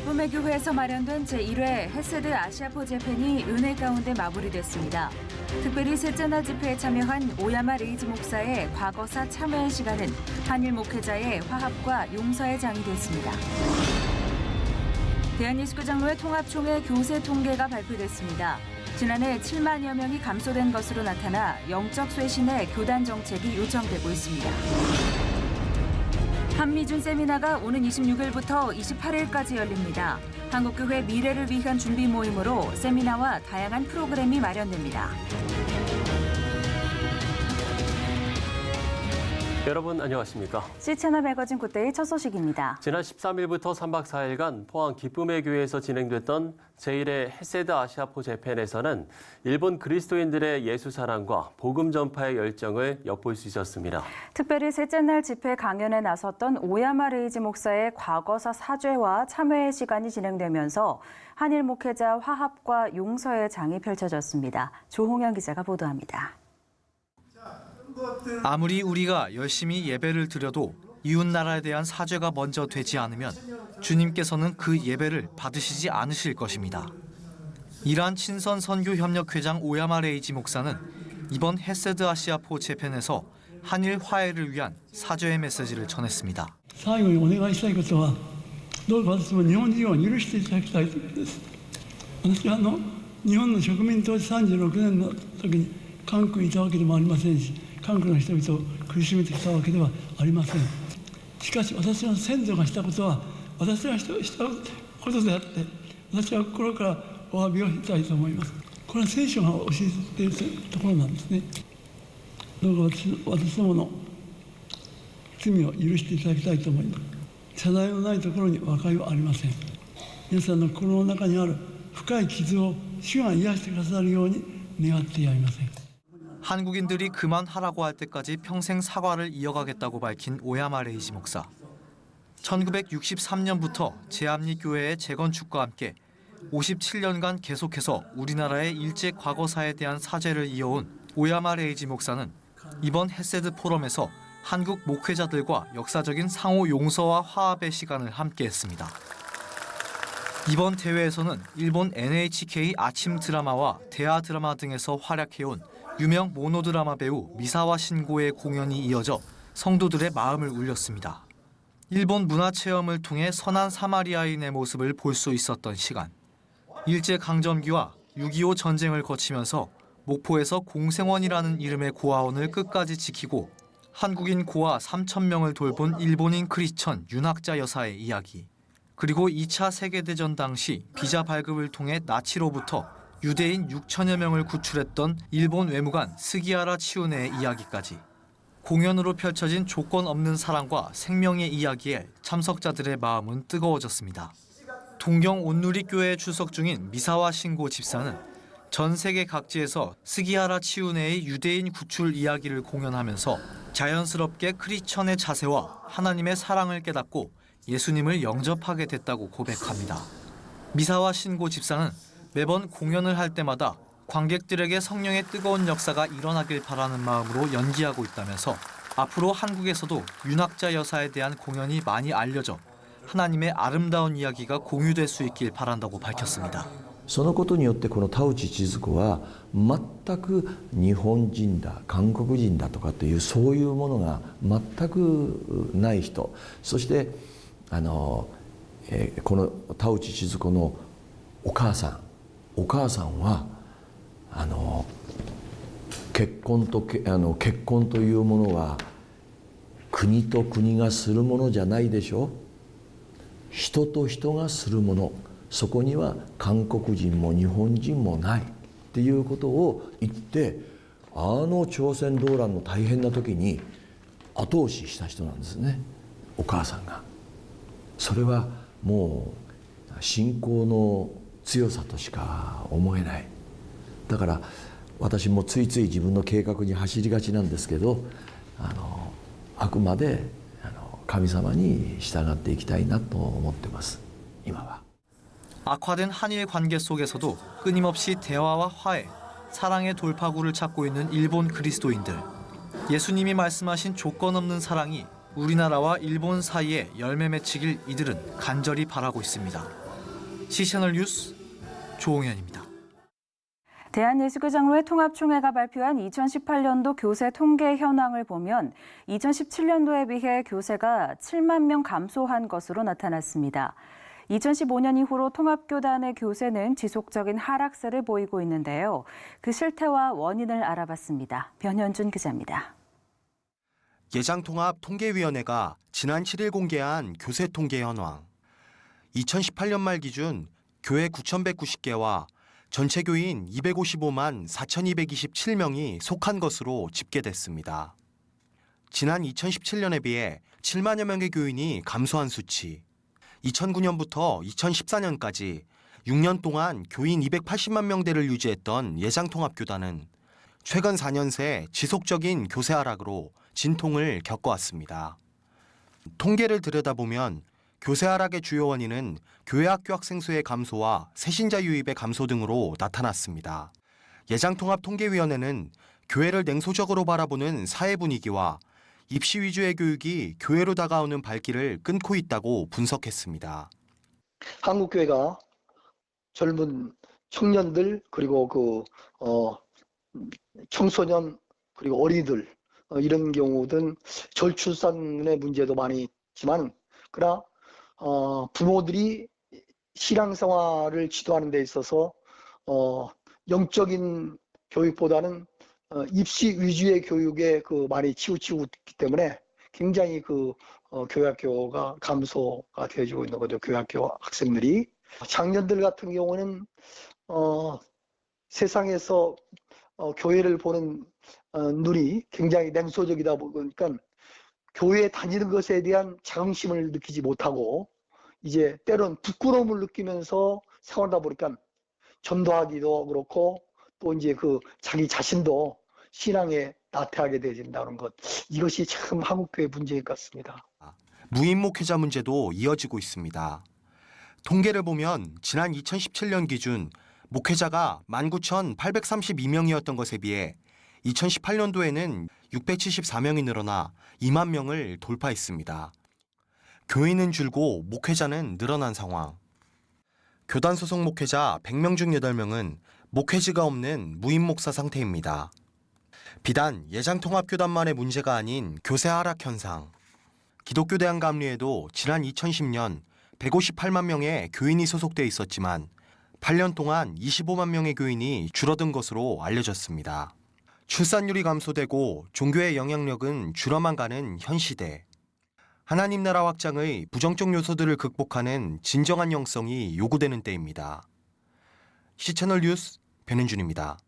기쁨의 교회에서 마련된 제1회 헤세드 아시아포 재팬이 은혜 가운데 마무리됐습니다. 특별히 셋째 날 집회에 참여한 오야마 레이지 목사의 과거사 참여의 시간은 한일 목회자의 화합과 용서의 장이 됐습니다. 대한예수교 장로회 통합총회 교세 통계가 발표됐습니다. 지난해 7만여 명이 감소된 것으로 나타나 영적 쇄신의 교단 정책이 요청되고 있습니다. 한미준 세미나가 오는 26일부터 28일까지 열립니다. 한국교회 미래를 위한 준비 모임으로 세미나와 다양한 프로그램이 마련됩니다. 여러분 안녕하십니까? C채널 매거진 굿데이 첫 소식입니다. 지난 13일부터 3박 4일간 포항 기쁨의 교회에서 진행됐던 제1회 헤세드 아시아포 재팬에서는 일본 그리스도인들의 예수 사랑과 복음 전파의 열정을 엿볼 수 있었습니다. 특별히 셋째 날 집회 강연에 나섰던 오야마 레이지 목사의 과거사 사죄와 참회의 시간이 진행되면서 한일 목회자 화합과 용서의 장이 펼쳐졌습니다. 조홍현 기자가 보도합니다. 아무리 우리가 열심히 예배를 드려도 이웃나라에 대한 사죄가 먼저 되지 않으면 주님께서는 그 예배를 받으시지 않으실 것입니다. 이란 친선 선교협력회장 오야마 레이지 목사는 이번 헤세드 아시아포 재팬에서 한일 화해를 위한 사죄의 메시지를 전했습니다. 最後にお願いしたいことは、どうか私も日本人を許していただきたいということです。私は日本の植民当時36年の時に韓国にいたわけでもありませんし、韓国の人々を苦しめてきたわけではありません。しかし私の先祖がしたことは私がしたことであって、私は心からお詫びをしたいと思います。これは聖書が教えているところなんですね。どうか私どもの罪を許していただきたいと思います。謝罪のないところに和解はありません。皆さんの心の中にある深い傷を主が癒してくださるように願ってやみません。 한국인들이 그만하라고 할 때까지 평생 사과를 이어가겠다고 밝힌 오야마 레이지 목사. 1963년부터 제암리교회의 재건축과 함께 57년간 계속해서 우리나라의 일제 과거사에 대한 사죄를 이어온 오야마 레이지 목사는 이번 헤세드 포럼에서 한국 목회자들과 역사적인 상호 용서와 화합의 시간을 함께했습니다. 이번 대회에서는 일본 NHK 아침 드라마와 대하 드라마 등에서 활약해온 유명 모노드라마 배우 미사와 신고의 공연이 이어져 성도들의 마음을 울렸습니다. 일본 문화체험을 통해 선한 사마리아인의 모습을 볼 수 있었던 시간. 일제강점기와 6.25 전쟁을 거치면서 목포에서 공생원이라는 이름의 고아원을 끝까지 지키고 한국인 고아 3,000명을 돌본 일본인 크리스천 윤학자 여사의 이야기. 그리고 2차 세계대전 당시 비자 발급을 통해 나치로부터 유대인 6천여 명을 구출했던 일본 외무관 스기하라 치우네의 이야기까지. 공연으로 펼쳐진 조건 없는 사랑과 생명의 이야기에 참석자들의 마음은 뜨거워졌습니다. 동경 온누리교회에 출석 중인 미사와 신고 집사는 전 세계 각지에서 스기하라 치우네의 유대인 구출 이야기를 공연하면서 자연스럽게 크리스천의 자세와 하나님의 사랑을 깨닫고 예수님을 영접하게 됐다고 고백합니다. 미사와 신고 집사는 매번 공연을 할 때마다 관객들에게 성령의 뜨거운 역사가 일어나길 바라는 마음으로 연기하고 있다면서 앞으로 한국에서도 윤학자 여사에 대한 공연이 많이 알려져 하나님의 아름다운 이야기가 공유될 수 있길 바란다고 밝혔습니다. そのことによってこの田内千鶴子は全く日本人だ韓国人だとかというそういうものが全くない人、そしてこの田内千鶴子のお母さんは結婚というものは国と国がするものじゃないでしょ。人と人がするもの、そこには韓国人も日本人もないっていうことを言って、朝鮮動乱の大変な時に後押しした人なんですね、お母さんが。それはもう信仰の強さとしか思えない。だから私もついつい自分の計画に走りがちなんですけど、あくまで神様に従っていきたいなと思ってます、今は。 악화된 한일 관계 속에서도 끊임없이 대화와 화해, 사랑의 돌파구를 찾고 있는 일본 그리스도인들. 예수님이 말씀하신 조건 없는 사랑이 우리나라와 일본 사이에 열매 맺히길 이들은 간절히 바라고 있습니다. C채널 뉴스 조홍현입니다. 대한예수교 장로회 통합총회가 발표한 2018년도 교세 통계 현황을 보면 2017년도에 비해 교세가 7만 명 감소한 것으로 나타났습니다. 2015년 이후로 통합교단의 교세는 지속적인 하락세를 보이고 있는데요. 그 실태와 원인을 알아봤습니다. 변현준 기자입니다. 예장통합통계위원회가 지난 7일 공개한 교세 통계 현황. 2018년 말 기준 교회 9,190개와 전체 교인 255만 4,227명이 속한 것으로 집계됐습니다. 지난 2017년에 비해 7만여 명의 교인이 감소한 수치. 2009년부터 2014년까지 6년 동안 교인 280만 명대를 유지했던 예장통합교단은 최근 4년 새 지속적인 교세 하락으로 진통을 겪어왔습니다. 통계를 들여다보면 교세 하락의 주요 원인은 교회 학교 학생 수의 감소와 새신자 유입의 감소 등으로 나타났습니다. 예장통합통계위원회는 교회를 냉소적으로 바라보는 사회 분위기와 입시 위주의 교육이 교회로 다가오는 발길을 끊고 있다고 분석했습니다. 한국교회가 젊은 청년들 그리고 청소년 그리고 어린이들 이런 경우든 저출산의 문제도 많이 있지만 그러나 부모들이 신앙생활을 지도하는 데 있어서 영적인 교육보다는 입시 위주의 교육에 많이 치우치고 있기 때문에 굉장히 교회학교가 감소가 되어지고 있는 거죠. 교회학교 학생들이. 장년들 같은 경우는 세상에서 교회를 보는 눈이 굉장히 냉소적이다 보니까 교회에 다니는 것에 대한 자긍심을 느끼지 못하고 이제 때론 부끄러움을 느끼면서 생활하다 보니까 전도하기도 그렇고 또 이제 자기 자신도 신앙에 나태하게 되어진다는 것. 이것이 참 한국교회 문제인 것 같습니다. 무임 목회자 문제도 이어지고 있습니다. 통계를 보면 지난 2017년 기준 목회자가 19,832명이었던 것에 비해 2018년도에는 674명이 늘어나 2만 명을 돌파했습니다. 교인은 줄고 목회자는 늘어난 상황. 교단 소속 목회자 100명 중 8명은 목회지가 없는 무임 목사 상태입니다. 비단 예장통합교단만의 문제가 아닌 교세 하락 현상. 기독교 대한감리에도 지난 2010년 158만 명의 교인이 소속돼 있었지만 8년 동안 25만 명의 교인이 줄어든 것으로 알려졌습니다. 출산율이 감소되고 종교의 영향력은 줄어만 가는 현 시대. 하나님 나라 확장의 부정적 요소들을 극복하는 진정한 영성이 요구되는 때입니다. C채널 뉴스 변현준입니다.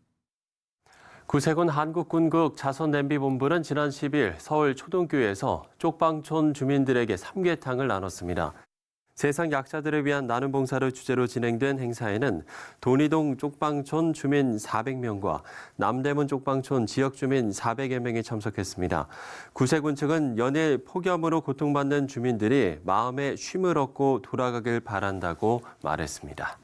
구세군 한국군국 자선냄비본부는 지난 10일 서울 초등교에서 쪽방촌 주민들에게 삼계탕을 나눴습니다. 세상 약자들을 위한 나눔 봉사를 주제로 진행된 행사에는 돈이동 쪽방촌 주민 400명과 남대문 쪽방촌 지역 주민 400여 명이 참석했습니다. 구세군 측은 연일 폭염으로 고통받는 주민들이 마음의 쉼을 얻고 돌아가길 바란다고 말했습니다.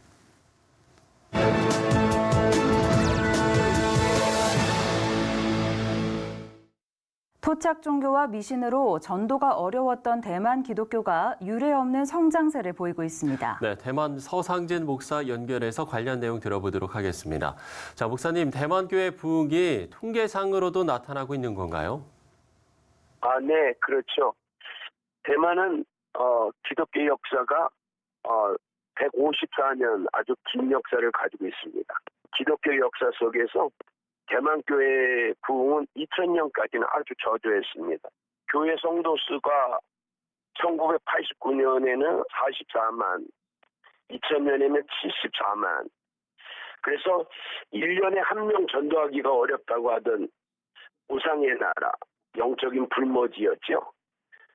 토착 종교와 미신으로 전도가 어려웠던 대만 기독교가 유례없는 성장세를 보이고 있습니다. 네, 대만 서상진 목사 연결해서 관련 내용 들어보도록 하겠습니다. 자, 목사님, 대만 교회 부흥이 통계상으로도 나타나고 있는 건가요? 네, 그렇죠. 대만은 기독교 역사가 154년 아주 긴 역사를 가지고 있습니다. 기독교 역사 속에서 대만 교회 부흥은 2000년까지는 아주 저조했습니다. 교회 성도 수가 1989년에는 44만, 2000년에는 74만. 그래서 1년에 한 명 전도하기가 어렵다고 하던 우상의 나라, 영적인 불모지였죠.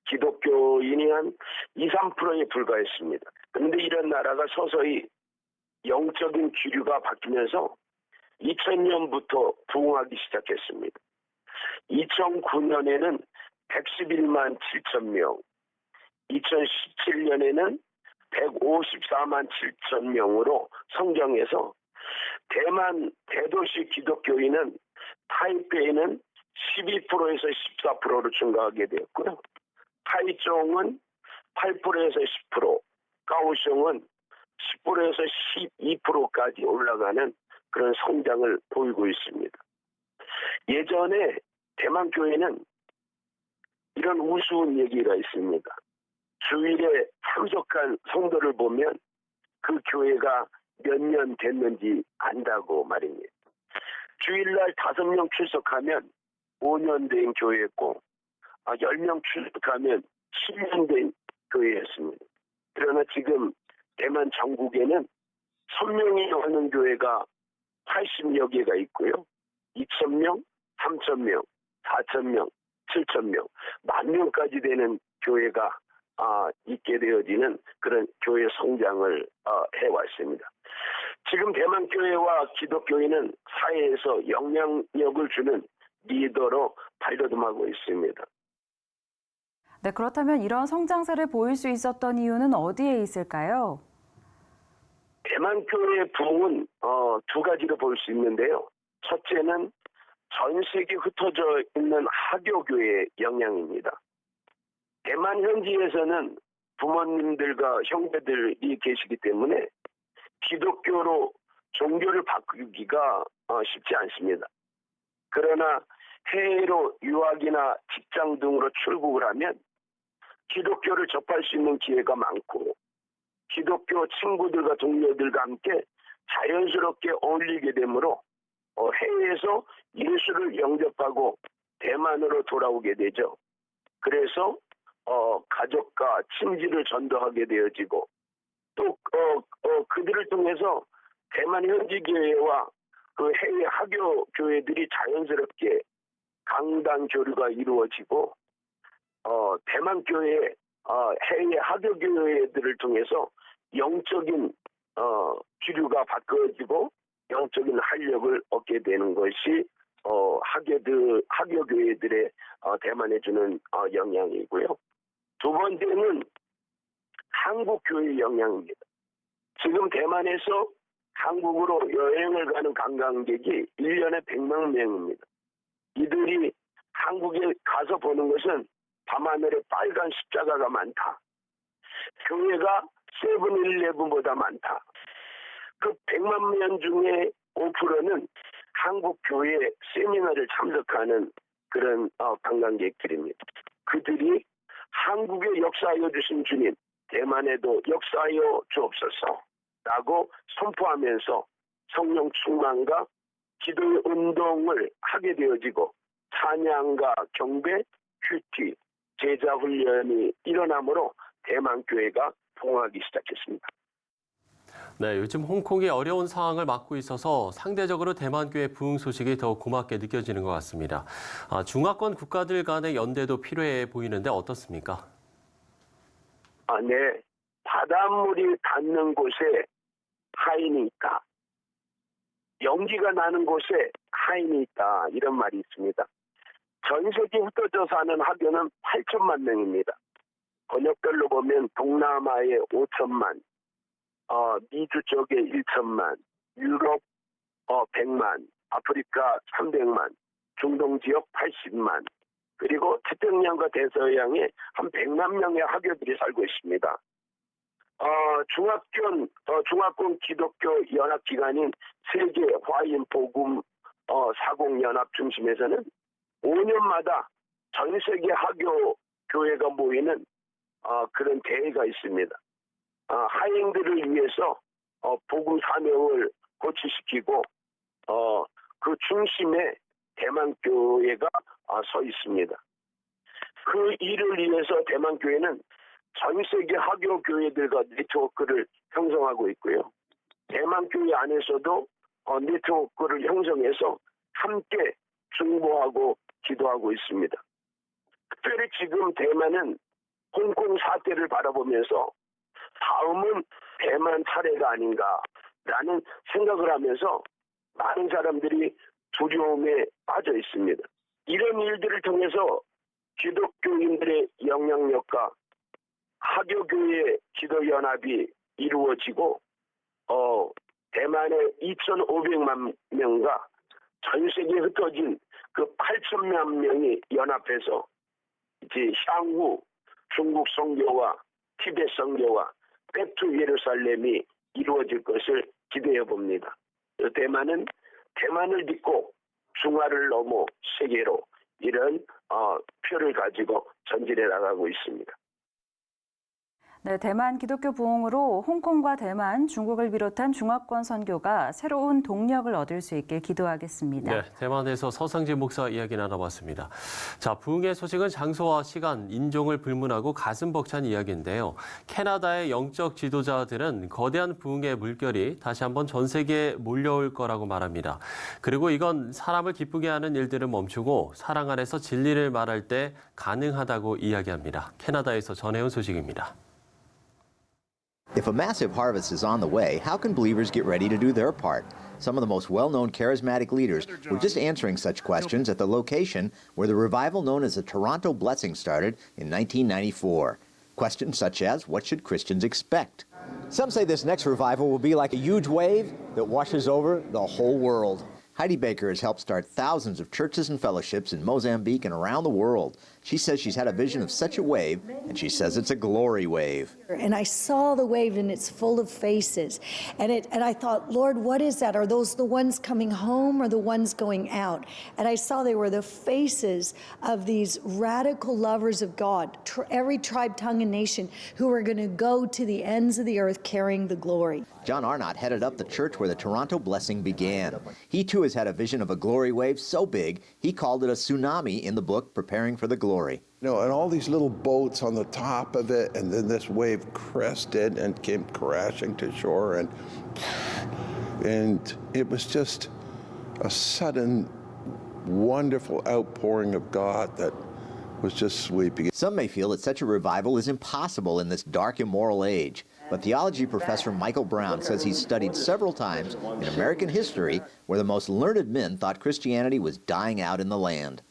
기독교인이 한 2~3%에 불과했습니다. 그런데 이런 나라가 서서히 영적인 기류가 바뀌면서 2000년부터 부흥하기 시작했습니다. 2009년에는 111만 7천 명, 2017년에는 154만 7천 명으로 성장해서 대만 대도시 기독교인은 타이페이는 12%에서 14%로 증가하게 되었고요. 타이종은 8%에서 10%, 가오슝은 10%에서 12%까지 올라가는 그런 성장을 보이고 있습니다. 예전에 대만 교회는 이런 우스운 얘기가 있습니다. 주일에 참석한 성도를 보면 그 교회가 몇 년 됐는지 안다고 말입니다. 주일날 5명 출석하면 5년 된 교회였고 10명 출석하면 10년 된 교회였습니다. 그러나 지금 대만 전국에는 1000명이 넘는 교회가 80여 개가 있고요. 2000명, 3000명, 4000명, 7000명, 10,000명까지 되는 교회가 있게 되어지는 그런 교회 성장을 해왔습니다. 지금 대만 교회와 기독교인은 사회에서 영향력을 주는 리더로 발돋움하고 있습니다. 네, 그렇다면 이런 성장세를 보일 수 있었던 이유는 어디에 있을까요? 대만 교회의 부흥은 두 가지로 볼 수 있는데요. 첫째는 전 세계에 흩어져 있는 하교교회의 영향입니다. 대만 현지에서는 부모님들과 형제들이 계시기 때문에 기독교로 종교를 바꾸기가 쉽지 않습니다. 그러나 해외로 유학이나 직장 등으로 출국을 하면 기독교를 접할 수 있는 기회가 많고 기독교 친구들과 동료들과 함께 자연스럽게 어울리게 되므로 해외에서 예수를 영접하고 대만으로 돌아오게 되죠. 그래서 가족과 친지를 전도하게 되어지고 또 그들을 통해서 대만 현지 교회와 그 해외 하교 교회들이 자연스럽게 강단 교류가 이루어지고 대만 교회 해외 하교 교회들을 통해서 영적인 기류가 바꿔지고 영적인 활력을 얻게 되는 것이 하교 교회들의 대만에 주는 영향이고요. 두 번째는 한국 교회 영향입니다. 지금 대만에서 한국으로 여행을 가는 관광객이 1년에 100만 명입니다. 이들이 한국에 가서 보는 것은 밤하늘에 빨간 십자가가 많다. 교회가 세븐일레븐보다 많다. 그 100만 명 중에 5%는 한국 교회 세미나를 참석하는 그런 관광객들입니다. 그들이 한국에 역사하여 주신 주님, 대만에도 역사하여 주옵소서라고 선포하면서 성령 충만과 기도의 운동을 하게 되어지고 찬양과 경배, 큐티, 제자 훈련이 일어나므로 대만 교회가 부흥하기 시작했습니다. 네, 요즘 홍콩이 어려운 상황을 맞고 있어서 상대적으로 대만교회 부흥 소식이 더 고맙게 느껴지는 것 같습니다. 중화권 국가들 간의 연대도 필요해 보이는데 어떻습니까? 네. 바닷물이 닿는 곳에 하인이 있다. 연기가 나는 곳에 하인이 있다. 이런 말이 있습니다. 전 세계 흩어져 사는 하교는 8천만 명입니다. 번역별로 보면 동남아에 5천만, 미주 쪽에 1천만, 유럽 100만, 아프리카 300만, 중동 지역 80만, 그리고 태평양과 대서양에 한 100만 명의 하교들이 살고 있습니다. 중화권 기독교 연합기관인 세계 화인 복음 사공 연합 중심에서는 5년마다 전 세계 하교 교회가 모이는 그런 대회가 있습니다. 하인들을 위해서 복음 사명을 고취시키고 그 중심에 대만 교회가 서 있습니다. 그 일을 위해서 대만 교회는 전 세계 하교 교회들과 네트워크를 형성하고 있고요. 대만 교회 안에서도 네트워크를 형성해서 함께 중보하고 기도하고 있습니다. 특별히 지금 대만은 홍콩 사태를 바라보면서 다음은 대만 차례가 아닌가라는 생각을 하면서 많은 사람들이 두려움에 빠져 있습니다. 이런 일들을 통해서 기독교인들의 영향력과 하교교회 기도연합이 이루어지고 대만의 2,500만 명과 전 세계에 흩어진 그 8천만 명이 연합해서 이제 향후 중국 선교와 티베트 선교와 백투 예루살렘이 이루어질 것을 기대해 봅니다. 대만은 대만을 믿고 중화를 넘어 세계로 이런 표를 가지고 전진해 나가고 있습니다. 네, 대만 기독교 부흥으로 홍콩과 대만, 중국을 비롯한 중화권 선교가 새로운 동력을 얻을 수 있길 기도하겠습니다. 네, 대만에서 서상진 목사 이야기 나눠봤습니다. 자, 부흥의 소식은 장소와 시간, 인종을 불문하고 가슴 벅찬 이야기인데요. 캐나다의 영적 지도자들은 거대한 부흥의 물결이 다시 한번 전 세계에 몰려올 거라고 말합니다. 그리고 이건 사람을 기쁘게 하는 일들을 멈추고 사랑 안에서 진리를 말할 때 가능하다고 이야기합니다. 캐나다에서 전해온 소식입니다. If a massive harvest is on the way, how can believers get ready to do their part? Some of the most well-known charismatic leaders were just answering such questions at the location where the revival known as the Toronto Blessing started in 1994. Questions such as, what should Christians expect? Some say this next revival will be like a huge wave that washes over the whole world. Heidi Baker has helped start thousands of churches and fellowships in Mozambique and around the world. She says she's had a vision of such a wave, and she says it's a glory wave. And I saw the wave, and it's full of faces. And I thought, Lord, what is that? Are those the ones coming home or the ones going out? And I saw they were the faces of these radical lovers of God, every tribe, tongue, and nation, who are going to go to the ends of the earth carrying the glory. John Arnott headed up the church where the Toronto Blessing began. He too has had a vision of a glory wave so big, he called it a tsunami in the book Preparing for the Glory. You know, and all these little boats on the top of it, and then this wave crested and came crashing to shore, and it was just a sudden, wonderful outpouring of God that was just sweeping. Some may feel that such a revival is impossible in this dark, immoral age. But theology professor Michael Brown says he's studied several times in American history where the most learned men thought Christianity was dying out in the land.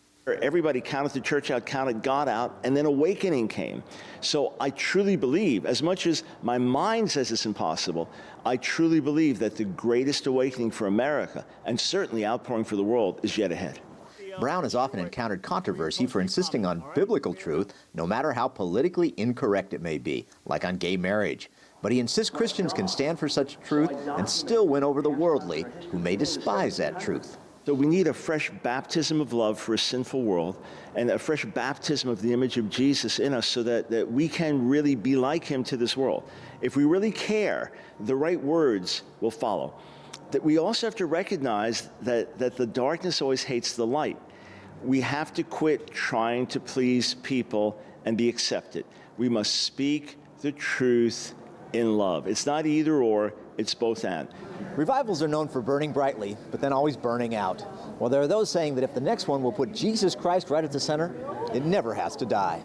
Everybody counted the church out, counted God out, and then awakening came. So I truly believe, as much as my mind says it's impossible, I truly believe that the greatest awakening for America, and certainly outpouring for the world, is yet ahead. Brown has often encountered controversy for insisting on biblical truth, no matter how politically incorrect it may be, like on gay marriage. But he insists Christians can stand for such truth and still win over the worldly, who may despise that truth. So we need a fresh baptism of love for a sinful world, and a fresh baptism of the image of Jesus in us, so that we can really be like him to this world. If we really care, the right words will follow. That we also have to recognize that the darkness always hates the light. We have to quit trying to please people and be accepted. We must speak the truth in love. It's not either or, it's both and. Revivals are known for burning brightly, but then always burning out. Well, there are those saying that if the next one will put Jesus Christ right at the center, it never has to die.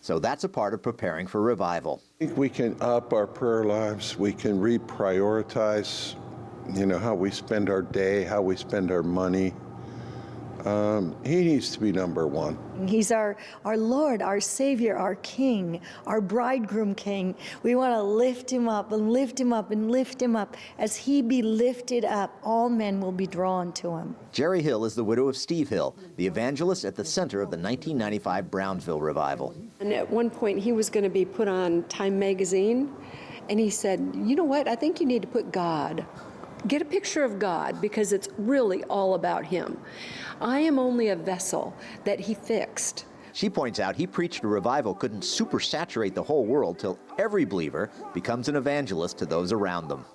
So that's a part of preparing for revival. I think we can up our prayer lives. We can reprioritize, how we spend our day, how we spend our money. He needs to be number one. He's our Lord, our Savior, our King, our bridegroom King. We want to lift him up and lift him up and lift him up. As he be lifted up, all men will be drawn to him. Jerry Hill is the widow of Steve Hill, the evangelist at the center of the 1995 Brownsville revival. And at one point, he was going to be put on Time magazine, and he said, you know what, I think you need to put God. Get a picture of God, because it's really all about him. I am only a vessel that he fixed. She points out he preached a revival couldn't supersaturate the whole world till every believer becomes an evangelist to those around them.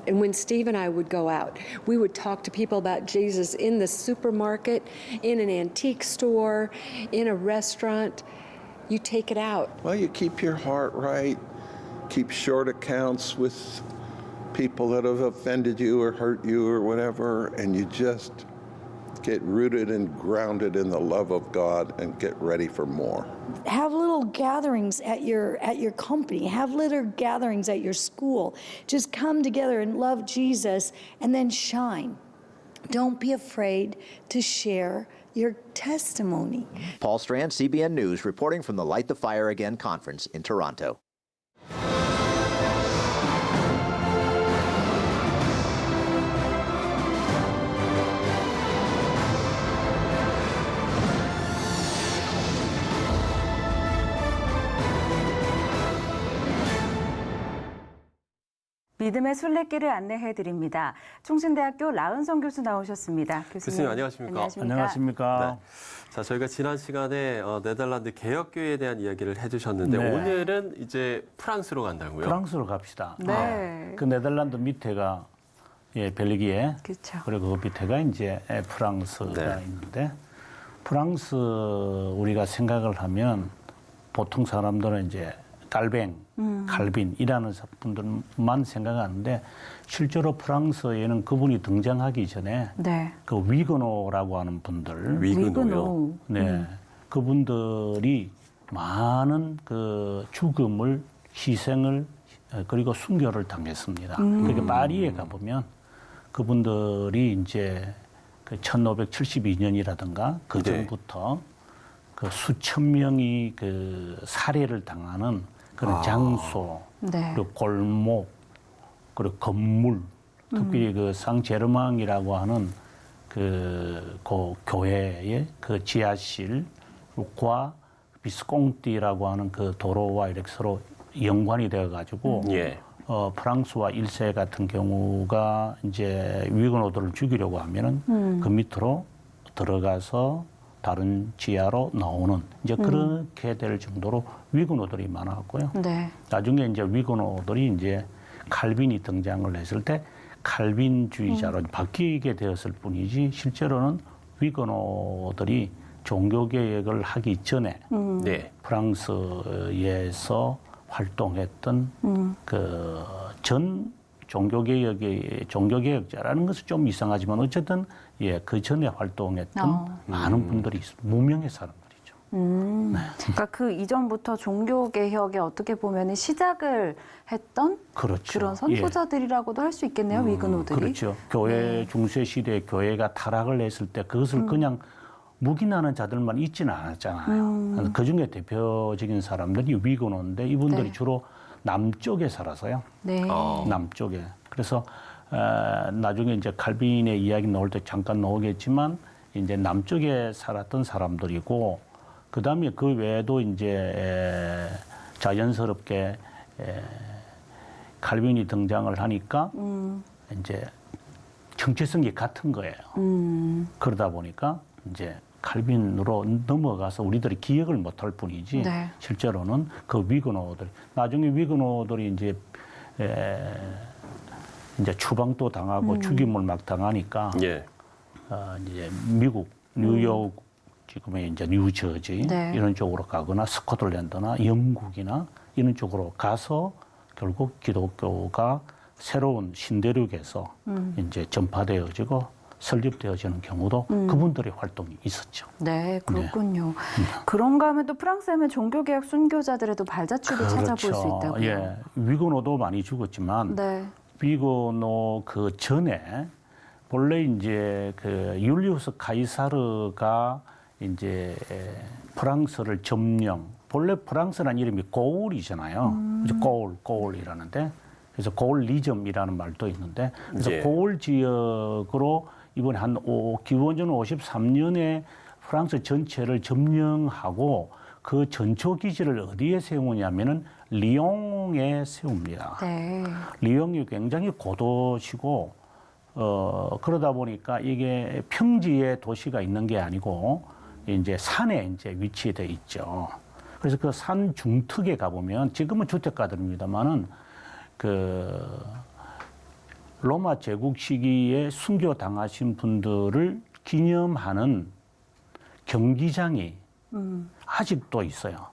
And when Steve and I would go out, we would talk to people about Jesus in the supermarket, in an antique store, in a restaurant. You take it out. Well, you keep your heart right, keep short accounts with people that have offended you or hurt you or whatever, and you just get rooted and grounded in the love of God and get ready for more. Have little gatherings at your company. Have little gatherings at your school. Just come together and love Jesus, and then shine. Don't be afraid to share your testimony. Paul Strand, CBN News, reporting from the Light the Fire Again conference in Toronto. 믿음의 순례길을 안내해 드립니다. 충신대학교 라은성 교수 나오셨습니다. 교수님 안녕하십니까? 안녕하십니까? 네. 자, 저희가 지난 시간에 네덜란드 개혁교회에 대한 이야기를 해주셨는데 네. 오늘은 이제 프랑스로 간다고요? 프랑스로 갑시다. 네. 그 네덜란드 밑에가 벨기에, 그렇죠. 그리고 그 밑에가 이제 프랑스가 네. 있는데 프랑스 우리가 생각을 하면 보통 사람들은 이제 깔뱅, 칼빈이라는 분들만 생각하는데 실제로 프랑스에는 그분이 등장하기 전에 네. 그 위그노라고 하는 분들, 위그노요? 네, 그분들이 많은 그 죽음을, 희생을 그리고 순교를 당했습니다. 그러니까 파리에 가보면 그분들이 이제 그 1572년이라든가 그 전부터 그 수천 명이 그 살해를 당하는 그런 장소, 네. 그리고 골목, 그리고 건물, 특히 그 상제르망이라고 하는 그 교회의 그 지하실과 비스콩띠라고 하는 그 도로와 이렇게 서로 연관이 되어가지고 프랑스와 1세 같은 경우가 이제 위그노들을 죽이려고 하면은 그 밑으로 들어가서 다른 지하로 나오는 이제 그렇게 될 정도로 위그노들이 많았고요. 네. 나중에 이제 위그노들이 이제 칼빈이 등장을 했을 때 칼빈주의자로 바뀌게 되었을 뿐이지 실제로는 위그노들이 종교개혁을 하기 전에 프랑스에서 활동했던 그 전 종교개혁자라는 것은 좀 이상하지만 어쨌든 그 전에 활동했던 많은 분들이 있습니다. 무명의 사람들이죠. 그러니까 그 이전부터 종교개혁에 어떻게 보면 시작을 했던 그렇죠. 그런 선구자들이라고도 할 수 있겠네요, 위그노들이. 그렇죠. 교회 중세 시대에 교회가 타락을 했을 때 그것을 그냥 묵인하는 자들만 있지는 않았잖아요. 그 중에 대표적인 사람들이 위그노인데 이분들이 주로 남쪽에 살아서요. 네. 남쪽에. 그래서 나중에 이제 칼빈의 이야기 나올 때 잠깐 나오겠지만 이제 남쪽에 살았던 사람들이고 그 다음에 그 외에도 이제 자연스럽게 칼빈이 등장을 하니까 이제 정체성이 같은 거예요. 그러다 보니까 이제 칼빈으로 넘어가서 우리들이 기억을 못할 뿐이지 실제로는 그 위그노들 나중에 위그노들이 이제 추방도 당하고 죽임을 막 당하니까 이제 미국 뉴욕 지금의 이제 뉴저지 이런 쪽으로 가거나 스코틀랜드나 영국이나 이런 쪽으로 가서 결국 기독교가 새로운 신대륙에서 이제 전파되어지고 설립되어지는 경우도 그분들의 활동이 있었죠. 네, 그렇군요. 그런가 하면 또 프랑스 하면 종교개혁 순교자들에도 발자취를 찾아볼 수 있다고요. 예, 위그노도 많이 죽었지만 위그노 그 전에 본래 이제 그 율리우스 카이사르가 이제 프랑스를 점령. 본래 프랑스라는 이름이 고울이잖아요. 그래서 고울이라는데 그래서 고울리즘이라는 말도 있는데 그래서 고울 지역으로 이번에 기원전 53년에 프랑스 전체를 점령하고 그 전초 기지를 어디에 세우냐면은 리옹에 세웁니다. 리옹이 굉장히 고도시고 그러다 보니까 이게 평지에 도시가 있는 게 아니고 이제 산에 이제 위치돼 있죠. 그래서 그 산 중턱에 가보면 지금은 주택가들입니다만은 그 로마 제국 시기에 순교 당하신 분들을 기념하는 경기장이 아직도 있어요.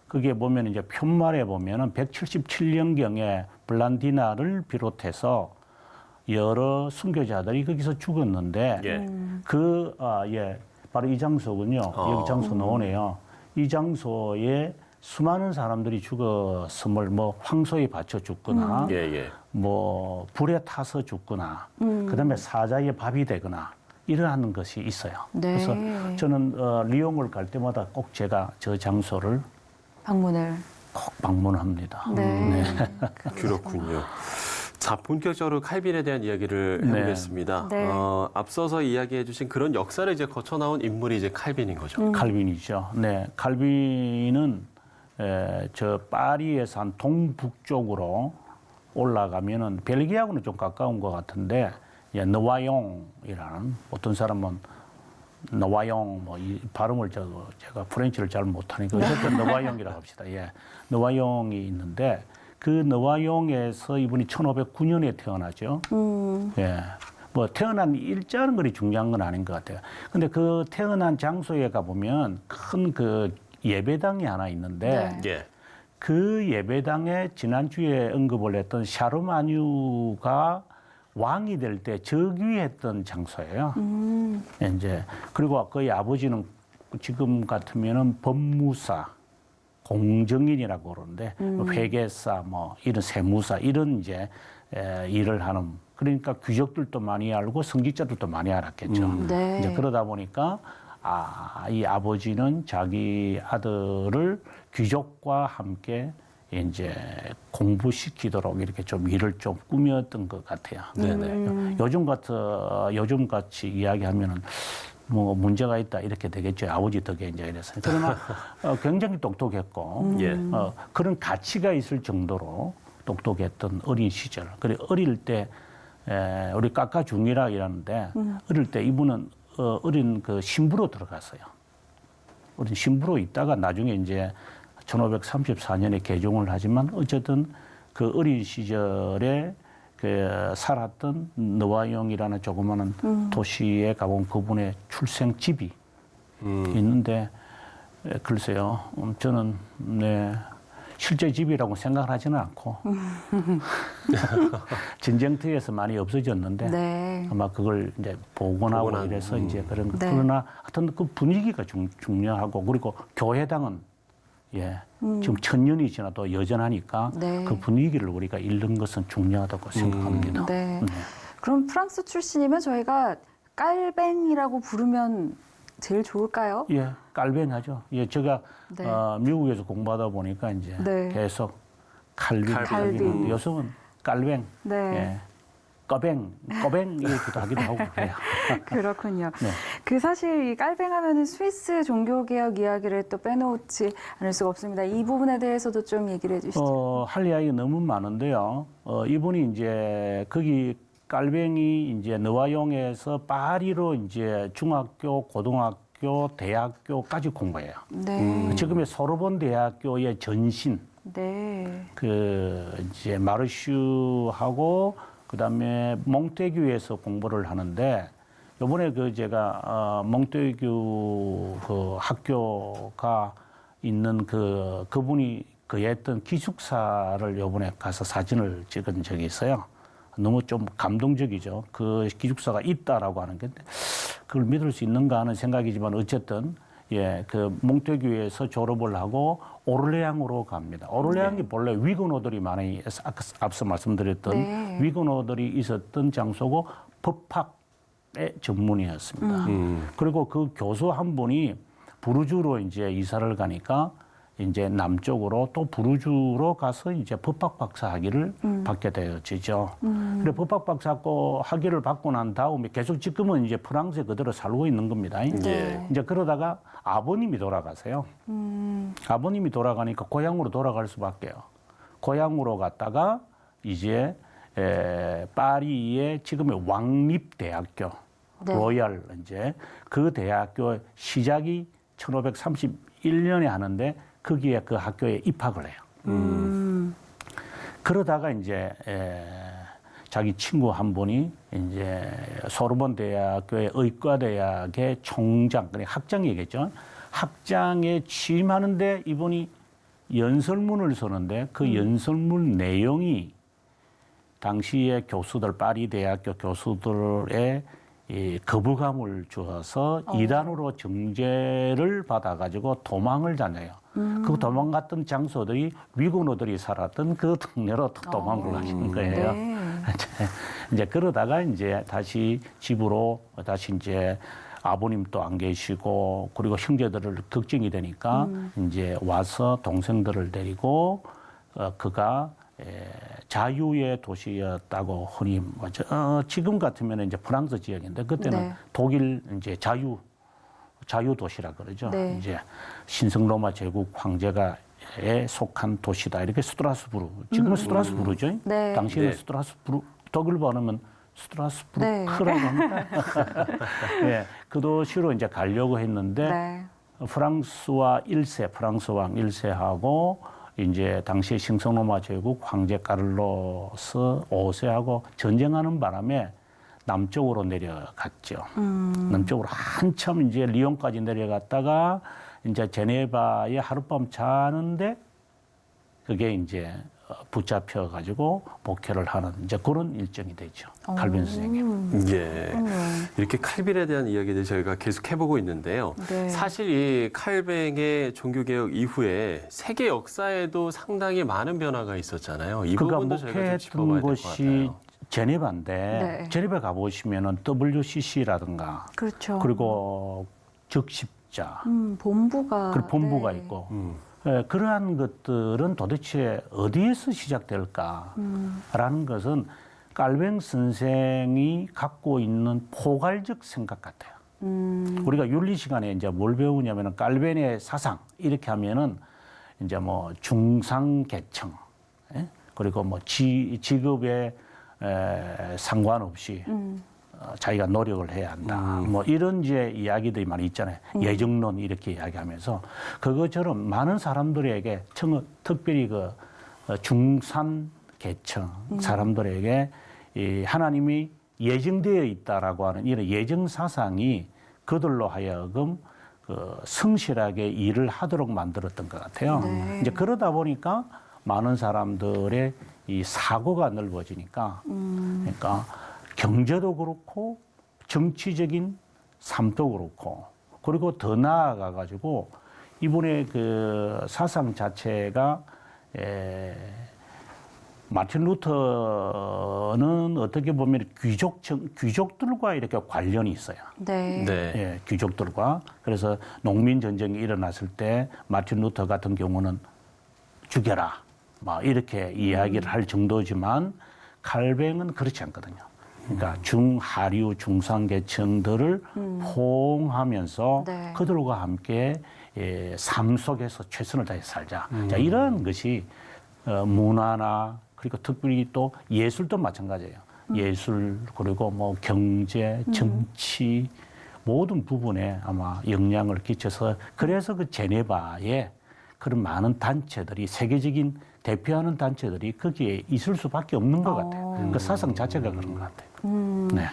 그게 보면 이제 편말에 보면은 177년경에 블란디나를 비롯해서 여러 순교자들이 거기서 죽었는데 바로 이 장소군요. 여기 장소 나오네요. 이 장소에 수많은 사람들이 죽었음을 뭐 황소에 바쳐 죽거나 뭐 불에 타서 죽거나 그다음에 사자의 밥이 되거나 이러한 것이 있어요. 그래서 저는 리옹을 갈 때마다 꼭 제가 저 장소를 꼭 방문합니다. 그렇군요. 자, 본격적으로 칼빈에 대한 이야기를 해보겠습니다. 앞서서 이야기해 주신 그런 역사를 이제 거쳐 나온 인물이 이제 칼빈인 거죠. 칼빈이죠. 네, 칼빈은 저 파리에서 한 동북쪽으로 올라가면은 벨기에하고는 좀 가까운 것 같은데 예, 느와용이라는 어떤 사람은 느와용 뭐 이 발음을 제가 프렌치를 잘 못하니까 어쨌든 느와용이라고 합시다. 예, 느와용이 있는데 그 느와용에서 이분이 1509년에 태어나죠. 예. 뭐 태어난 일자는 거리 중요한 건 아닌 것 같아요. 근데 그 태어난 장소에 가보면 큰 그 예배당이 하나 있는데 예. 그 예배당에 지난주에 언급을 했던 샤르마뉴가 왕이 될 때 즉위했던 장소예요. 이제 그리고 그의 아버지는 지금 같으면은 법무사, 공정인이라고 그러는데 회계사, 뭐 이런 세무사 이런 이제 일을 하는 그러니까 귀족들도 많이 알고 성직자들도 많이 알았겠죠. 네. 이제 그러다 보니까 이 아버지는 자기 아들을 귀족과 함께 이제 공부시키도록 이렇게 좀 일을 좀 꾸몄던 것 같아요. 네네. 요즘 같이 이야기하면은 뭐 문제가 있다 이렇게 되겠죠. 아버지 덕에 이제 이래서. 그러나 굉장히 똑똑했고 그런 가치가 있을 정도로 똑똑했던 어린 시절. 그래 어릴 때 우리 까까중이라 이러는데 어릴 때 이분은 어린 그 신부로 들어갔어요. 어린 신부로 있다가 나중에 이제 1534년에 개종을 하지만 어쨌든 그 어린 시절에 그 살았던 느와용이라는 조그마한 도시에 가본 그분의 출생집이 있는데 글쎄요, 저는 실제 집이라고 생각을 하지는 않고 전쟁터에서 많이 없어졌는데 네. 아마 그걸 이제 복원하고 이래서 이제 그런 거. 그러나 하여튼 그 분위기가 중요하고 그리고 교회당은 지금 1000년이 지나도 여전하니까 네. 그 분위기를 우리가 잃는 것은 중요하다고 생각합니다. 네. 그럼 프랑스 출신이면 저희가 깔뱅이라고 부르면 제일 좋을까요? 예, 깔뱅하죠. 예, 제가 네. 미국에서 공부하다 보니까 이제 계속 칼빈. 여성은 깔뱅, 네. 꺼뱅 이렇게도 하기도 하고 그래요. 그렇군요. 네. 그 사실 이 깔뱅하면은 스위스 종교개혁 이야기를 또 빼놓지 않을 수가 없습니다. 이 부분에 대해서도 좀 얘기를 해주시죠. 할 이야기가 너무 많은데요. 이분이 이제 거기 깔뱅이 이제 느와용에서 파리로 이제 중학교, 고등학교, 대학교까지 공부해요. 네. 지금의 소르본 대학교의 전신. 네. 그 이제 마르슈하고 그다음에 몽테규에서 공부를 하는데 요번에 그 제가 몽테규 그 학교가 있는 그분이 그 했던 기숙사를 요번에 가서 사진을 찍은 적이 있어요. 너무 좀 감동적이죠. 그 기숙사가 있다라고 하는 게 그걸 믿을 수 있는가 하는 생각이지만 어쨌든 그 몽테규에서 졸업을 하고 오르레앙으로 갑니다. 오르레앙이 본래 위그노들이 많이 앞서 말씀드렸던 위그노들이 있었던 장소고 법학의 전문이었습니다. 그리고 그 교수 한 분이 부르주로 이제 이사를 가니까 이제 남쪽으로 또 부르주로 가서 이제 법학 박사 학위를 받게 되어지죠. 그래 법학 박사 학위를 받고 난 다음에 계속 지금은 이제 프랑스에 그대로 살고 있는 겁니다. 이제 그러다가 아버님이 돌아가세요. 아버님이 돌아가니까 고향으로 돌아갈 수밖에요. 고향으로 갔다가 이제 파리의 지금의 왕립대학교 로얄 이제 그 대학교 시작이 1531년에 하는데 거기에 그 학교에 입학을 해요. 그러다가 이제 자기 친구 한 분이 이제 소르본 대학교의 의과대학의 총장, 그러니까 학장이겠죠. 학장에 취임하는데 이분이 연설문을 쓰는데 그 연설문 내용이 당시의 교수들, 파리 대학교 교수들의 이 거부감을 주어서 이단으로 정죄를 받아가지고 도망을 다녀요. 그 도망갔던 장소들이 위그노들이 살았던 그 동네로 도망을 가시는 거예요. 이제 그러다가 이제 다시 집으로 다시 이제 아버님도 안 계시고 그리고 형제들을 걱정이 되니까 이제 와서 동생들을 데리고 그가 자유의 도시였다고 흔히 지금 같으면 이제 프랑스 지역인데 그때는 독일 이제 자유 도시라 그러죠. 이제 신성 로마 제국 황제가 속한 도시다. 이렇게 스트라스부르. 지금은 스트라스부르죠. 네. 당시에는 네. 스트라스부르, 독일 번호면 스트라스부르크라고 합니다. 네, 그 도시로 이제 가려고 했는데 네. 프랑스와 1세, 프랑스 왕 1세하고 이제 당시 싱성로마 제국 황제 카를로스 5세하고 전쟁하는 바람에 남쪽으로 내려갔죠. 남쪽으로 한참 이제 리옹까지 내려갔다가 이제 제네바에 하룻밤 자는데 그게 이제 붙잡혀 가지고 복회를 하는 이제 그런 일정이 되죠. 칼빈 선생님. 예. 이렇게 칼빈에 대한 이야기들 저희가 계속 해보고 있는데요. 네. 사실 이 칼뱅의 종교개혁 이후에 세계 역사에도 상당히 많은 변화가 있었잖아요. 이 그가 부분도 저희가 좀 짚어봐야 목회했던 될 것 곳이 같아요. 제네바인데 네. 제네바 가보시면은 WCC라든가 그렇죠. 그리고 적십자 본부가. 그 본부가 네. 있고 그러한 것들은 도대체 어디에서 시작될까라는 것은 칼뱅 선생이 갖고 있는 포괄적 생각 같아요. 우리가 윤리 시간에 이제 뭘 배우냐면은 칼뱅의 사상 이렇게 하면은 이제 뭐 중상계층 그리고 뭐 직업에 상관없이 자기가 노력을 해야 한다. 뭐 이런 이제 이야기들이 많이 있잖아요. 예정론 이렇게 이야기하면서 그것처럼 많은 사람들에게 특별히 그 중산 계층 사람들에게 이 하나님이 예정되어 있다라고 하는 이런 예정 사상이 그들로 하여금 그 성실하게 일을 하도록 만들었던 것 같아요. 네. 이제 그러다 보니까 많은 사람들의 이 사고가 넓어지니까 그러니까 경제도 그렇고 정치적인 삶도 그렇고 그리고 더 나아가 가지고 이분의 그 사상 자체가 마틴 루터는 어떻게 보면 귀족들과 이렇게 관련이 있어요. 네. 네. 예, 귀족들과. 그래서 농민 전쟁이 일어났을 때 마틴 루터 같은 경우는 죽여라. 막 이렇게 이야기를 할 정도지만 칼뱅은 그렇지 않거든요. 그러니까 중하류 중상계층들을 포옹하면서 네. 그들과 함께 삶 속에서 최선을 다해 살자. 자, 이런 것이 문화나 그리고 특별히 또 예술도 마찬가지예요. 예술 그리고 뭐 경제, 정치 모든 부분에 아마 영향을 끼쳐서 그래서 그 제네바에 그런 많은 단체들이 세계적인 대표하는 단체들이 거기에 있을 수밖에 없는 것 같아요. 그 사상 자체가 그런 것 같아요. 네.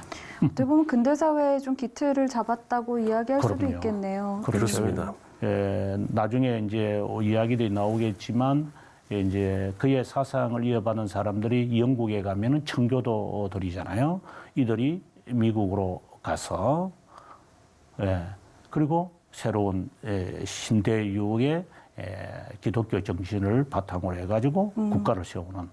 어떻게 보면 근대 사회에 좀 기틀을 잡았다고 이야기할 수도 그럼요. 있겠네요. 그렇습니다. 나중에 이제 이야기들이 나오겠지만 이제 그의 사상을 이어받는 사람들이 영국에 가면은 청교도들이잖아요. 이들이 미국으로 가서 그리고 새로운 신대유의 기독교 정신을 바탕으로 해가지고 국가를 세우는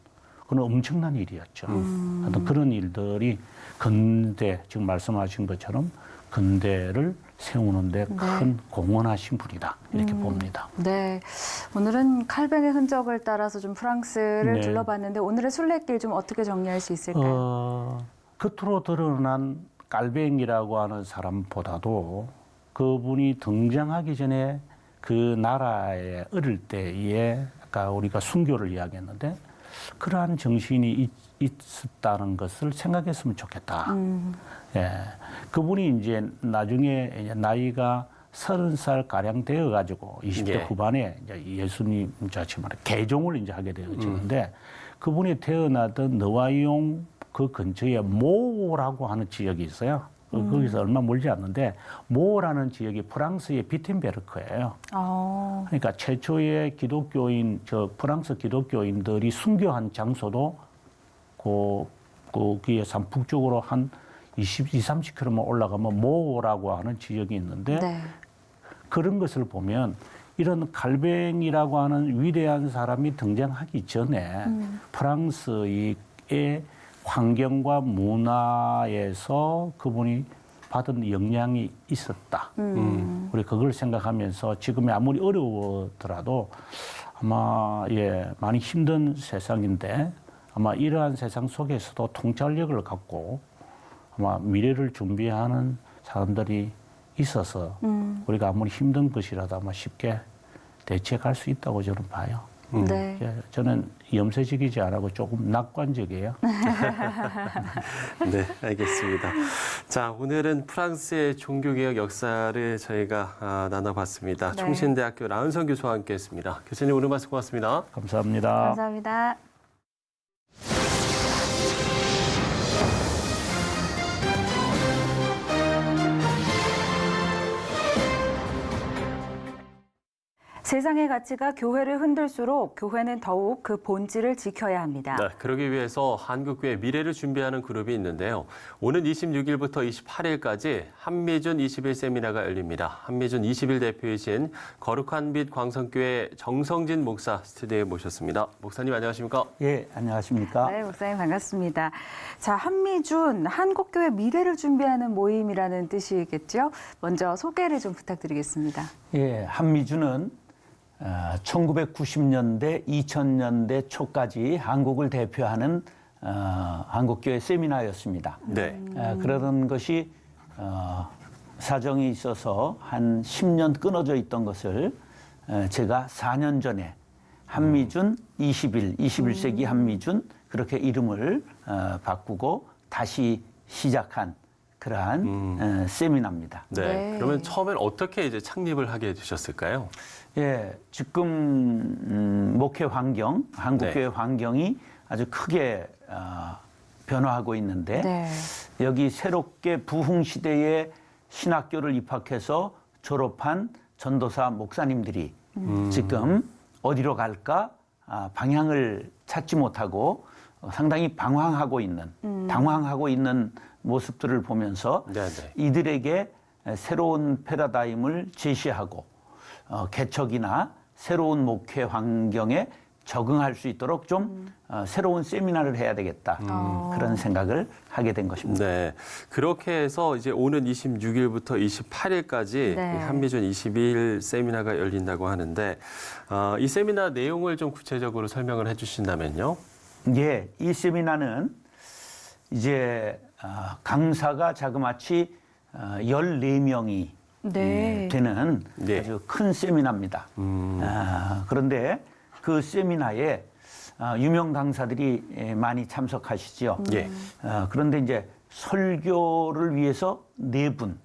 그런 엄청난 일이었죠. 하여튼 그런 일들이 근대 지금 말씀하신 것처럼 근대를 세우는데 큰 공헌하신 분이다 이렇게 봅니다. 네, 오늘은 칼뱅의 흔적을 따라서 좀 프랑스를 네. 둘러봤는데 오늘의 순례길 좀 어떻게 정리할 수 있을까요? 겉으로 드러난 칼뱅이라고 하는 사람보다도 그분이 등장하기 전에 그 나라에 어릴 때에 아까 우리가 순교를 이야기했는데 그러한 정신이 있었다는 것을 생각했으면 좋겠다. 예. 그분이 이제 나중에 나이가 30살 가량 되어 가지고 20대 예. 후반에 이제 예수님 자체 말해 개종을 이제 하게 되어지는데 그분이 태어나던 너와용 그 근처에 모라고 하는 지역이 있어요. 거기서 얼마 멀지 않는데 모라는 지역이 프랑스의 비텐베르크예요. 그러니까 최초의 기독교인 프랑스 기독교인들이 순교한 장소도 거기에서 한 북쪽으로 한 30km만 올라가면 모라고 하는 지역이 있는데 네. 그런 것을 보면 이런 칼뱅이라고 하는 위대한 사람이 등장하기 전에 프랑스의 환경과 문화에서 그분이 받은 영향이 있었다. 우리 그걸 생각하면서 지금이 아무리 어려우더라도 아마 많이 힘든 세상인데 아마 이러한 세상 속에서도 통찰력을 갖고 아마 미래를 준비하는 사람들이 있어서 우리가 아무리 힘든 것이라도 아마 쉽게 대책할 수 있다고 저는 봐요. 네. 저는 염세적이지 않고 조금 낙관적이에요. 네, 알겠습니다. 자, 오늘은 프랑스의 종교개혁 역사를 저희가 나눠봤습니다. 네. 총신대학교 라은성 교수와 함께했습니다. 교수님 오늘 말씀 고맙습니다. 감사합니다. 감사합니다. 세상의 가치가 교회를 흔들수록 교회는 더욱 그 본질을 지켜야 합니다. 네, 그러기 위해서 한국교회 미래를 준비하는 그룹이 있는데요. 오는 26일부터 28일까지 한미준 20일 세미나가 열립니다. 한미준 20일 대표이신 거룩한 빛 광성교회 정성진 목사 스튜디오에 모셨습니다. 목사님 안녕하십니까? 예, 안녕하십니까? 네, 목사님 반갑습니다. 자, 한미준 한국교회 미래를 준비하는 모임이라는 뜻이겠죠? 먼저 소개를 좀 부탁드리겠습니다. 예, 한미준은 1990년대, 2000년대 초까지 한국을 대표하는 한국교회 세미나였습니다. 네. 그러던 것이 사정이 있어서 한 10년 끊어져 있던 것을 제가 4년 전에 한미준 21세기 한미준 그렇게 이름을 바꾸고 다시 시작한 그러한 세미나입니다. 네. 그러면 처음엔 어떻게 이제 창립을 하게 되셨을까요? 예, 지금 목회 환경, 한국교회 환경이 아주 크게 변화하고 있는데 네. 여기 새롭게 부흥 시대에 신학교를 입학해서 졸업한 전도사 목사님들이 지금 어디로 갈까 방향을 찾지 못하고 상당히 당황하고 있는 모습들을 보면서 이들에게 새로운 패러다임을 제시하고 개척이나 새로운 목회 환경에 적응할 수 있도록 좀 새로운 세미나를 해야 되겠다. 그런 생각을 하게 된 것입니다. 네. 그렇게 해서 이제 오는 26일부터 28일까지 네. 한미준 22일 세미나가 열린다고 하는데 이 세미나 내용을 좀 구체적으로 설명을 해 주신다면요. 예, 이 세미나는 이제 강사가 자그마치 14명이 네. 되는 아주 큰 세미나입니다. 그런데 그 세미나에 유명 강사들이 많이 참석하시죠. 그런데 이제 설교를 위해서 4분,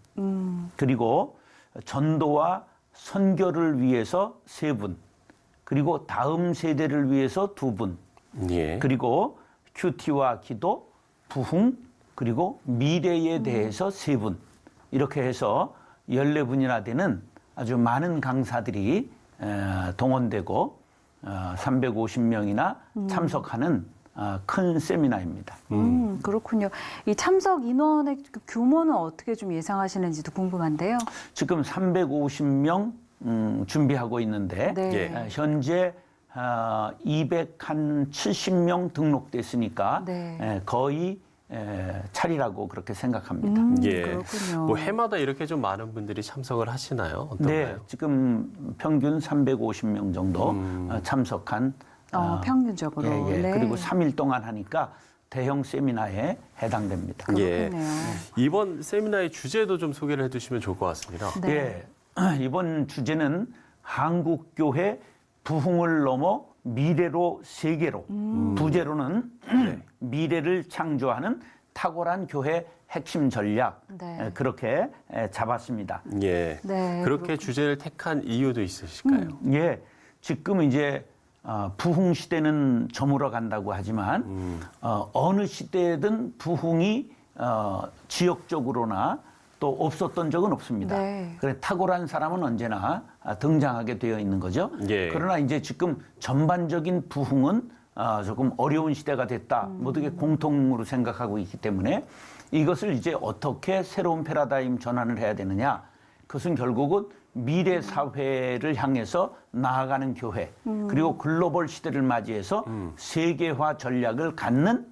그리고 전도와 선교를 위해서 3분, 그리고 다음 세대를 위해서 2분, 그리고 큐티와 기도, 부흥, 그리고 미래에 대해서 3분, 이렇게 해서 14분이나 되는 아주 많은 강사들이 동원되고 350명이나 참석하는 큰 세미나입니다. 그렇군요. 이 참석 인원의 규모는 어떻게 좀 예상하시는지도 궁금한데요. 지금 350명 준비하고 있는데 현재 270명 등록됐으니까 거의 차리라고 그렇게 생각합니다. 그렇군요. 뭐 해마다 이렇게 좀 많은 분들이 참석을 하시나요? 어떤가요? 네, 지금 평균 350명 정도 참석한 평균적으로. 네. 그리고 3일 동안 하니까 대형 세미나에 해당됩니다. 그렇군요. 이번 세미나의 주제도 좀 소개를 해주시면 좋을 것 같습니다. 이번 주제는 한국교회 부흥을 넘어 미래로 세계로, 부제로는 미래를 창조하는 탁월한 교회 핵심 전략, 그렇게 잡았습니다. 그렇게 그렇군요. 주제를 택한 이유도 있으실까요? 지금 이제 부흥 시대는 저물어 간다고 하지만 어느 시대든 부흥이 지역적으로나 또 없었던 적은 없습니다. 그래 탁월한 사람은 언제나 등장하게 되어 있는 거죠. 그러나 이제 지금 전반적인 부흥은 조금 어려운 시대가 됐다. 모두게 공통으로 생각하고 있기 때문에 이것을 이제 어떻게 새로운 패러다임 전환을 해야 되느냐. 그것은 결국은 미래 사회를 향해서 나아가는 교회 그리고 글로벌 시대를 맞이해서 세계화 전략을 갖는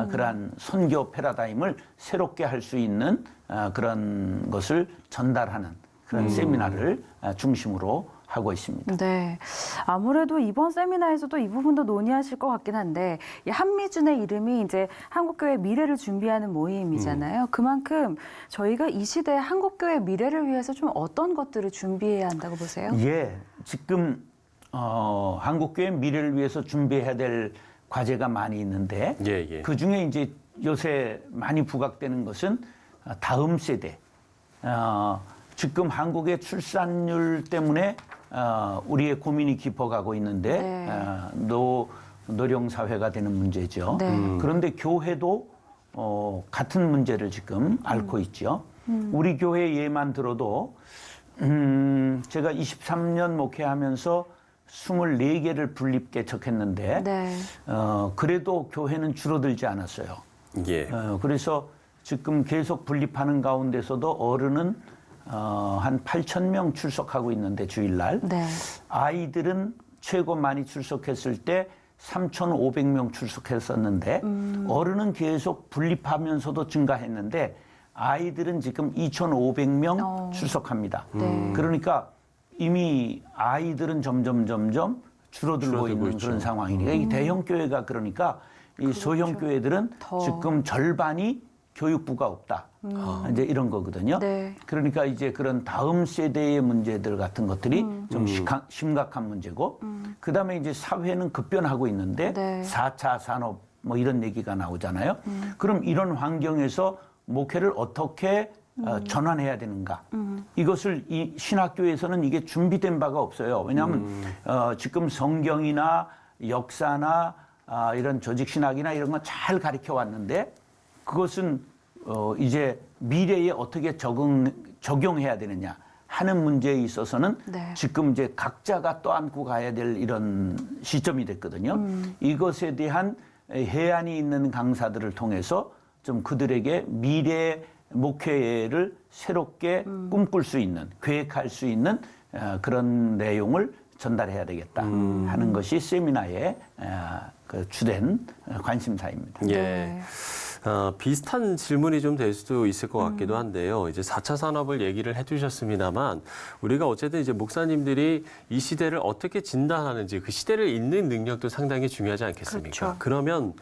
그러한 선교 패러다임을 새롭게 할 수 있는 그런 것을 전달하는 그런 세미나를 중심으로 하고 있습니다. 네, 아무래도 이번 세미나에서도 이 부분도 논의하실 것 같긴 한데 이 한미준의 이름이 이제 한국교회 미래를 준비하는 모임이잖아요. 그만큼 저희가 이 시대의 한국교회 미래를 위해서 좀 어떤 것들을 준비해야 한다고 보세요? 지금 한국교회 미래를 위해서 준비해야 될 과제가 많이 있는데 그 중에 이제 요새 많이 부각되는 것은 다음 세대. 지금 한국의 출산율 때문에 우리의 고민이 깊어가고 있는데 노령 사회가 되는 문제죠. 그런데 교회도 같은 문제를 지금 앓고 있죠. 우리 교회 예만 들어도 제가 23년 목회하면서 24개를 분립 개척했는데 그래도 교회는 줄어들지 않았어요. 그래서 지금 계속 분립하는 가운데서도 어른은 한 8,000명 출석하고 있는데 주일날 아이들은 최고 많이 출석했을 때 3,500명 출석했었는데 어른은 계속 분립하면서도 증가했는데 아이들은 지금 2,500명 출석합니다. 그러니까 이미 아이들은 점점 줄어들고 있는 있죠. 그런 상황이니까 이 대형 교회가 그러니까 이 소형 교회들은 지금 절반이 교육부가 없다. 이제 이런 거거든요. 그러니까 이제 그런 다음 세대의 문제들 같은 것들이 좀 심각한 문제고 그다음에 이제 사회는 급변하고 있는데 4차 산업 뭐 이런 얘기가 나오잖아요. 그럼 이런 환경에서 목회를 어떻게 전환해야 되는가? 이것을 이 신학교에서는 이게 준비된 바가 없어요. 왜냐하면 지금 성경이나 역사나 이런 조직신학이나 이런 건 잘 가르쳐 왔는데 그것은 이제 미래에 어떻게 적용해야 되느냐 하는 문제에 있어서는 지금 이제 각자가 떠안고 가야 될 이런 시점이 됐거든요. 이것에 대한 해안이 있는 강사들을 통해서 좀 그들에게 미래 목회를 새롭게 꿈꿀 수 있는, 계획할 수 있는 그런 내용을 전달해야 되겠다 하는 것이 세미나의 그 주된 관심사입니다. 비슷한 질문이 좀 될 수도 있을 것 같기도 한데요. 이제 4차 산업을 얘기를 해주셨습니다만 우리가 어쨌든 이제 목사님들이 이 시대를 어떻게 진단하는지 그 시대를 읽는 능력도 상당히 중요하지 않겠습니까? 그러면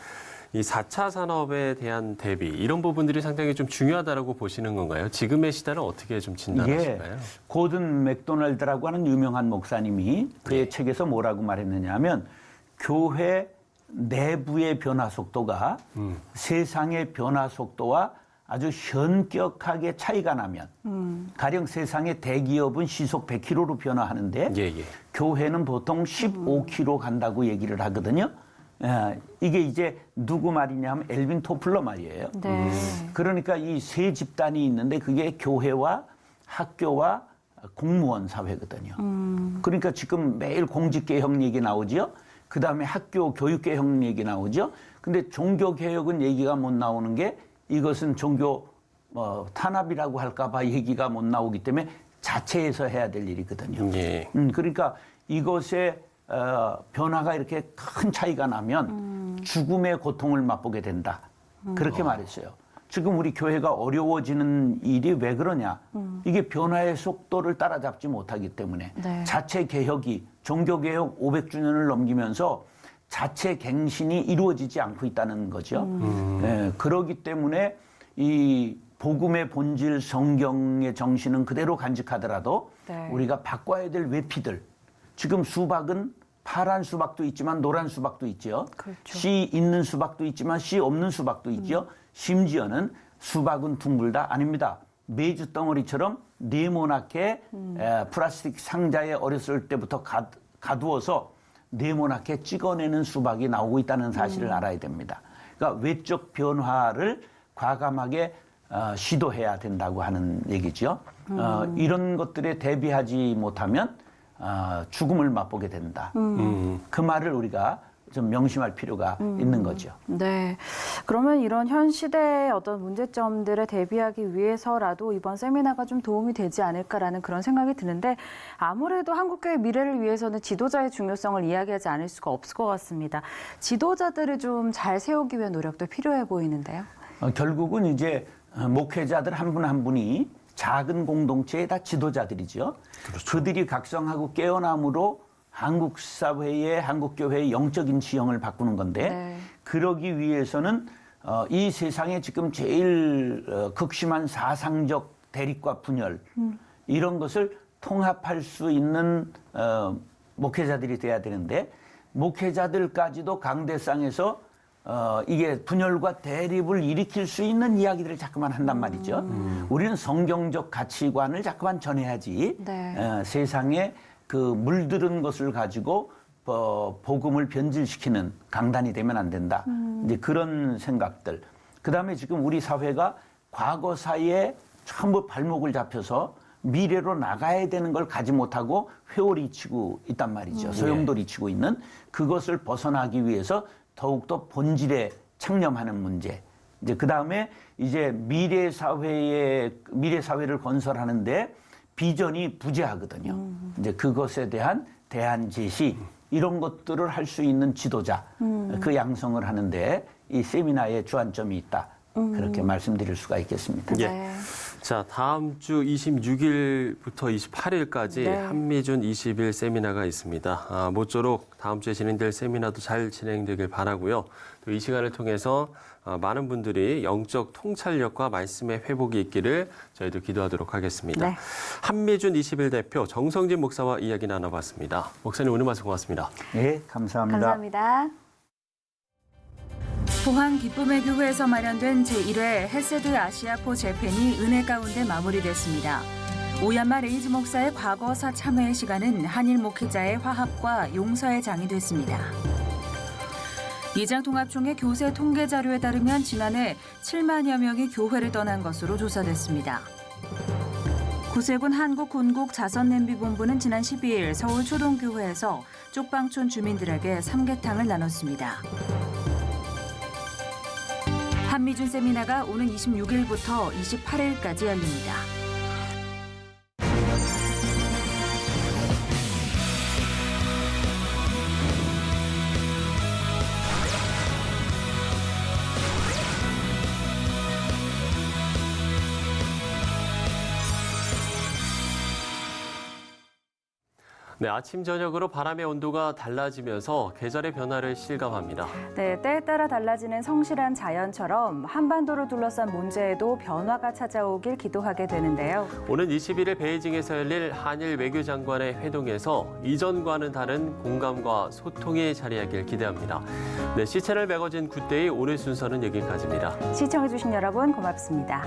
이 4차 산업에 대한 대비 이런 부분들이 상당히 좀 중요하다라고 보시는 건가요? 지금의 시대를 어떻게 좀 진단하실까요? 고든 맥도날드라고 하는 유명한 목사님이 그의 책에서 뭐라고 말했느냐 하면 교회 내부의 변화 속도가 세상의 변화 속도와 아주 현격하게 차이가 나면 가령 세상의 대기업은 시속 100km로 변화하는데 교회는 보통 15km 간다고 얘기를 하거든요. 이게 이제 누구 말이냐 하면 엘빈 토플러 말이에요. 그러니까 이 세 집단이 있는데 그게 교회와 학교와 공무원 사회거든요. 그러니까 지금 매일 공직개혁 얘기 나오죠. 그다음에 학교 교육개혁 얘기 나오죠. 근데 종교개혁은 얘기가 못 나오는 게 이것은 종교 탄압이라고 할까 봐 얘기가 못 나오기 때문에 자체에서 해야 될 일이거든요. 그러니까 이것에 변화가 이렇게 큰 차이가 나면 죽음의 고통을 맛보게 된다. 그렇게 말했어요. 지금 우리 교회가 어려워지는 일이 왜 그러냐. 이게 변화의 속도를 따라잡지 못하기 때문에 자체 개혁이 종교개혁 500주년을 넘기면서 자체 갱신이 이루어지지 않고 있다는 거죠. 그렇기 때문에 이 복음의 본질 성경의 정신은 그대로 간직하더라도 우리가 바꿔야 될 외피들. 지금 수박은 파란 수박도 있지만 노란 수박도 있죠. 씨 있는 수박도 있지만 씨 없는 수박도 있죠. 심지어는 수박은 둥글다? 아닙니다. 메주 덩어리처럼 네모나게 플라스틱 상자에 어렸을 때부터 가두어서 네모나게 찍어내는 수박이 나오고 있다는 사실을 알아야 됩니다. 그러니까 외적 변화를 과감하게 시도해야 된다고 하는 얘기죠. 이런 것들에 대비하지 못하면 죽음을 맛보게 된다. 그 말을 우리가 좀 명심할 필요가 있는 거죠. 네. 그러면 이런 현 시대의 어떤 문제점들에 대비하기 위해서라도 이번 세미나가 좀 도움이 되지 않을까라는 그런 생각이 드는데 아무래도 한국교회 미래를 위해서는 지도자의 중요성을 이야기하지 않을 수가 없을 것 같습니다. 지도자들을 좀 잘 세우기 위한 노력도 필요해 보이는데요. 결국은 이제 목회자들 한 분 한 분이 작은 공동체의 다 지도자들이죠. 그들이 각성하고 깨어남으로 한국 사회의 한국교회의 영적인 지형을 바꾸는 건데 그러기 위해서는 이 세상에 지금 제일 극심한 사상적 대립과 분열 이런 것을 통합할 수 있는 목회자들이 돼야 되는데 목회자들까지도 강대상에서 이게 분열과 대립을 일으킬 수 있는 이야기들을 자꾸만 한단 말이죠. 우리는 성경적 가치관을 자꾸만 전해야지 네. 세상에 그 물들은 것을 가지고 복음을 변질시키는 강단이 되면 안 된다. 이제 그런 생각들. 그다음에 지금 우리 사회가 과거사에 전부 발목을 잡혀서 미래로 나가야 되는 걸 가지 못하고 회오리 치고 있단 말이죠. 소용돌이 치고 있는 그것을 벗어나기 위해서 더욱더 본질에 창념하는 문제. 이제 그다음에 이제 미래 사회를 건설하는데 비전이 부재하거든요. 이제 그것에 대한 대안 제시 이런 것들을 할 수 있는 지도자 그 양성을 하는데 이 세미나에 주안점이 있다. 그렇게 말씀드릴 수가 있겠습니다. 예. 자, 다음 주 26일부터 28일까지 네. 한미준 20일 세미나가 있습니다. 모쪼록 다음 주에 진행될 세미나도 잘 진행되길 바라고요. 또 이 시간을 통해서 많은 분들이 영적 통찰력과 말씀의 회복이 있기를 저희도 기도하도록 하겠습니다. 네. 한미준 20일 대표 정성진 목사와 이야기 나눠봤습니다. 목사님 오늘 말씀 고맙습니다. 네, 감사합니다. 감사합니다. 포항 기쁨의 교회에서 마련된 제1회 헤세드 아시아포 재팬이 은혜 가운데 마무리됐습니다. 오야마 레이즈 목사의 과거사 참회의 시간은 한일 목회자의 화합과 용서의 장이 됐습니다. 이장통합총회 교세 통계 자료에 따르면 지난해 7만여 명이 교회를 떠난 것으로 조사됐습니다. 구세군 한국군국자선냄비본부는 지난 12일 서울 초동교회에서 쪽방촌 주민들에게 삼계탕을 나눴습니다. 한미준 세미나가 오는 26일부터 28일까지 열립니다. 네, 아침 저녁으로 바람의 온도가 달라지면서 계절의 변화를 실감합니다. 네, 때에 따라 달라지는 성실한 자연처럼 한반도를 둘러싼 문제에도 변화가 찾아오길 기도하게 되는데요. 오는 21일 베이징에서 열릴 한일 외교장관의 회동에서 이전과는 다른 공감과 소통이 자리하길 기대합니다. 네, C채널 매거진 굿데이 오늘 순서는 여기까지입니다. 시청해주신 여러분 고맙습니다.